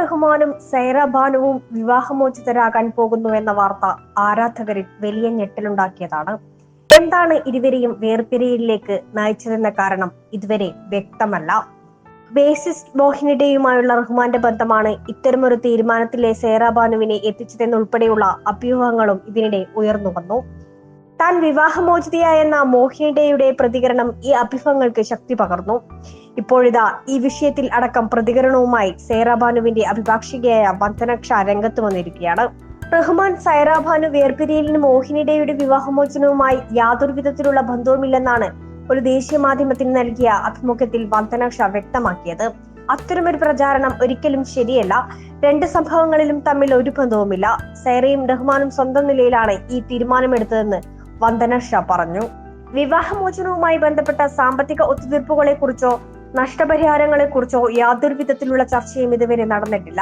റഹ്മാനും സൈറ ബാനുവും വിവാഹമോചിതരാകാൻ പോകുന്നുവെന്ന വാർത്ത ആരാധകരിൽ വലിയ ഞെട്ടലുണ്ടാക്കിയതാണ്. എന്താണ് ഇരുവരെയും വേർപിരിയലിലേക്ക് നയിച്ചതെന്ന കാരണം ഇതുവരെ വ്യക്തമല്ല. ബേസിസ്റ്റ് മോഹിനിയുടെയുമായുള്ള റഹ്മാന്റെ ബന്ധമാണ് ഇത്തരമൊരു തീരുമാനത്തിലെ സൈറ ബാനുവിനെ എത്തിച്ചതെന്നുൾപ്പെടെയുള്ള അഭ്യൂഹങ്ങളും ഇതിനിടെ ഉയർന്നു വന്നു. താൻ വിവാഹമോചിതയായെന്ന മോഹിനിയുടെ പ്രതികരണം ഈ അഭ്യൂഹങ്ങൾക്ക് ശക്തി പകർന്നു. ഇപ്പോഴിതാ ഈ വിഷയത്തിൽ അടക്കം പ്രതികരണവുമായി സൈറ ബാനുവിന്റെ അഭിഭാഷകയായ വന്ദന ഷാ രംഗത്ത് വന്നിരിക്കുകയാണ്. റഹ്മാൻ സൈറ ബാനു വേർപിരിയലിന് മോഹിനിയുടെ വിവാഹമോചനവുമായി യാതൊരു വിധത്തിലുള്ള ബന്ധവുമില്ലെന്നാണ് ഒരു ദേശീയ മാധ്യമത്തിന് നൽകിയ അഭിമുഖത്തിൽ വന്ദന ഷാ വ്യക്തമാക്കിയത്. അത്തരമൊരു പ്രചാരണം ഒരിക്കലും ശരിയല്ല. രണ്ട് സംഭവങ്ങളിലും തമ്മിൽ ഒരു ബന്ധവുമില്ല. സൈറയും റഹ്മാനും സ്വന്തം നിലയിലാണ് ഈ തീരുമാനമെടുത്തതെന്ന് വന്ദന ഷാ പറഞ്ഞു. വിവാഹമോചനവുമായി ബന്ധപ്പെട്ട സാമ്പത്തിക ഒത്തുതീർപ്പുകളെ കുറിച്ചോ നഷ്ടപരിഹാരങ്ങളെ കുറിച്ചോ യാതൊരു വിധത്തിലുള്ള ചർച്ചയും ഇതുവരെ നടന്നിട്ടില്ല.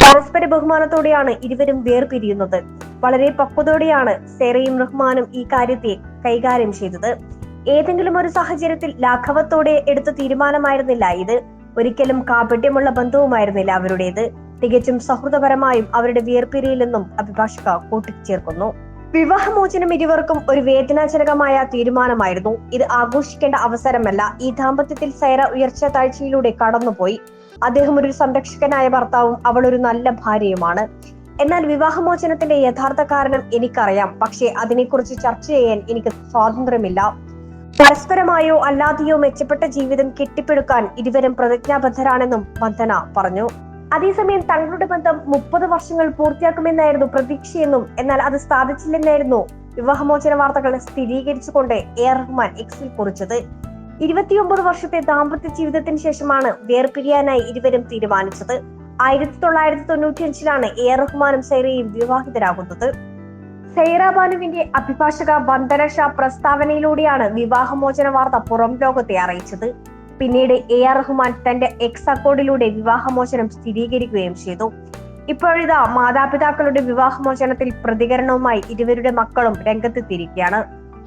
പരസ്പര ബഹുമാനത്തോടെയാണ് ഇരുവരും വേർപിരിയുന്നത്. വളരെ പക്വതയോടെയാണ് സൈറയും റഹ്മാനും ഈ കാര്യത്തെ കൈകാര്യം ചെയ്തത്. ഏതെങ്കിലും ഒരു സാഹചര്യത്തിൽ ലാഘവത്തോടെ എടുത്ത തീരുമാനമായിരുന്നില്ല ഇത്. ഒരിക്കലും കാപട്യമുള്ള ബന്ധവുമായിരുന്നില്ല അവരുടേത്. തികച്ചും സൗഹൃദപരമായും അവരുടെ വേർപിരിയിലെന്നും അഭിഭാഷക കൂട്ടിച്ചേർക്കുന്നു. വിവാഹമോചനം ഇരുവർക്കും ഒരു വേദനാജനകമായ തീരുമാനമായിരുന്നു. ഇത് ആഘോഷിക്കേണ്ട അവസരമല്ല. ഈ ദാമ്പത്യത്തിൽ സൈറ ഉയർച്ച താഴ്ചയിലൂടെ കടന്നുപോയി. അദ്ദേഹം ഒരു സംരക്ഷകനായ ഭർത്താവും അവൾ ഒരു നല്ല ഭാര്യയുമാണ്. എന്നാൽ വിവാഹമോചനത്തിന്റെ യഥാർത്ഥ കാരണം എനിക്കറിയാം. പക്ഷേ അതിനെക്കുറിച്ച് ചർച്ച ചെയ്യാൻ എനിക്ക് സ്വാതന്ത്ര്യമില്ല. പരസ്പരമായോ അല്ലാതെയോ മെച്ചപ്പെട്ട ജീവിതം കെട്ടിപ്പടുക്കാൻ ഇരുവരും പ്രതിജ്ഞാബദ്ധരാണെന്നും വന്ദന പറഞ്ഞു. അതേസമയം തങ്ങളുടെ ബന്ധം 30 വർഷങ്ങൾ പൂർത്തിയാക്കുമെന്നായിരുന്നു പ്രതീക്ഷയെന്നും എന്നാൽ അത് സാധിച്ചില്ലെന്നായിരുന്നു വിവാഹമോചന വാർത്തകൾ സ്ഥിരീകരിച്ചുകൊണ്ട് AR റഹ്മാൻ എക്സിൽ കുറിച്ചത്. 29 വർഷത്തെ ദാമ്പത്യ ജീവിതത്തിന് ശേഷമാണ് വേർപിരിയാനായി ഇരുവരും തീരുമാനിച്ചത്. 1995-ലാണ് AR റഹ്മാനും സൈറയും വിവാഹിതരാകുന്നത്. സൈറ ബാനുവിന്റെ അഭിഭാഷക വന്ദന ഷാ പ്രസ്താവനയിലൂടെയാണ് വിവാഹമോചന വാർത്ത പുറം ലോകത്തെ അറിയിച്ചത്. പിന്നീട് AR റഹ്മാൻ തന്റെ എക്സ് അക്കൗണ്ടിലൂടെ വിവാഹമോചനം സ്ഥിരീകരിക്കുകയും ചെയ്തു. ഇപ്പോഴിതാ മാതാപിതാക്കളുടെ വിവാഹമോചനത്തിൽ പ്രതികരണവുമായി ഇരുവരുടെ മക്കളും രംഗത്തെത്തിയിരിക്കുകയാണ്.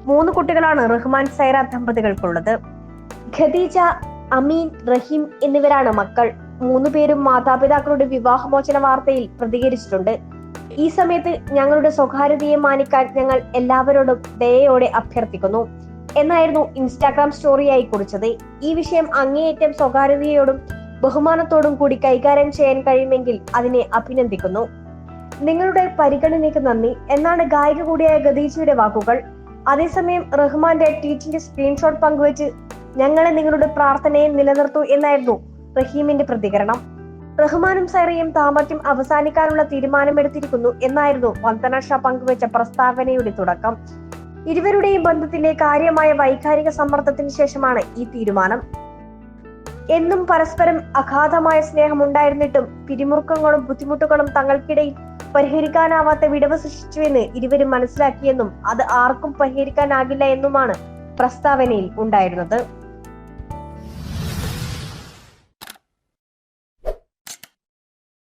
3 കുട്ടികളാണ് റഹ്മാൻ സൈറ ദമ്പതികൾക്കുള്ളത്. ഖദീജ, അമീൻ, റഹീം എന്നിവരാണ് മക്കൾ. 3 പേരും മാതാപിതാക്കളുടെ വിവാഹമോചന വാർത്തയിൽ പ്രതികരിച്ചിട്ടുണ്ട്. ഈ സമയത്ത് ഞങ്ങളുടെ സ്വകാര്യതയെ മാനിക്കാൻ ഞങ്ങൾ എല്ലാവരോടും ദയയോടെ അഭ്യർത്ഥിക്കുന്നു എന്നായിരുന്നു ഇൻസ്റ്റാഗ്രാം സ്റ്റോറിയായി കുറിച്ചത്. ഈ വിഷയം അങ്ങേയറ്റം സ്വകാര്യതയോടും ബഹുമാനത്തോടും കൂടി കൈകാര്യം ചെയ്യാൻ കഴിയുമെങ്കിൽ അതിനെ അഭിനന്ദിക്കുന്നു. നിങ്ങളുടെ പരിഗണനയ്ക്ക് നന്ദി എന്നാണ് ഗായിക കൂടിയായ ഖദീജയുടെ വാക്കുകൾ. അതേസമയം റഹ്മാന്റെ ട്വീറ്റിന്റെ സ്ക്രീൻഷോട്ട് പങ്കുവച്ച് ഞങ്ങളെ നിങ്ങളുടെ പ്രാർത്ഥനയിൽ നിലനിർത്തൂ എന്നായിരുന്നു റഹീമിന്റെ പ്രതികരണം. റഹ്മാനും സൈറയും ദാമ്പത്യം അവസാനിക്കാനുള്ള തീരുമാനമെടുത്തിരിക്കുന്നു എന്നായിരുന്നു വന്ദന ഷാ പങ്കുവച്ച പ്രസ്താവനയുടെ തുടക്കം. ഇരുവരുടെയും ബന്ധത്തിലെ കാര്യമായ വൈകാരിക സമ്മർദ്ദത്തിന് ശേഷമാണ് ഈ തീരുമാനം. എന്നും പരസ്പരം അഗാധമായ സ്നേഹം ഉണ്ടായിരുന്നിട്ടും പിരിമുറുക്കങ്ങളും ബുദ്ധിമുട്ടുകളും തങ്ങൾക്കിടയിൽ പരിഹരിക്കാനാവാത്ത വിടവ് സൃഷ്ടിച്ചുവെന്ന് ഇരുവരും മനസ്സിലാക്കിയെന്നും അത് ആർക്കും പരിഹരിക്കാനാകില്ല എന്നുമാണ് പ്രസ്താവനയിൽ ഉണ്ടായിരുന്നത്.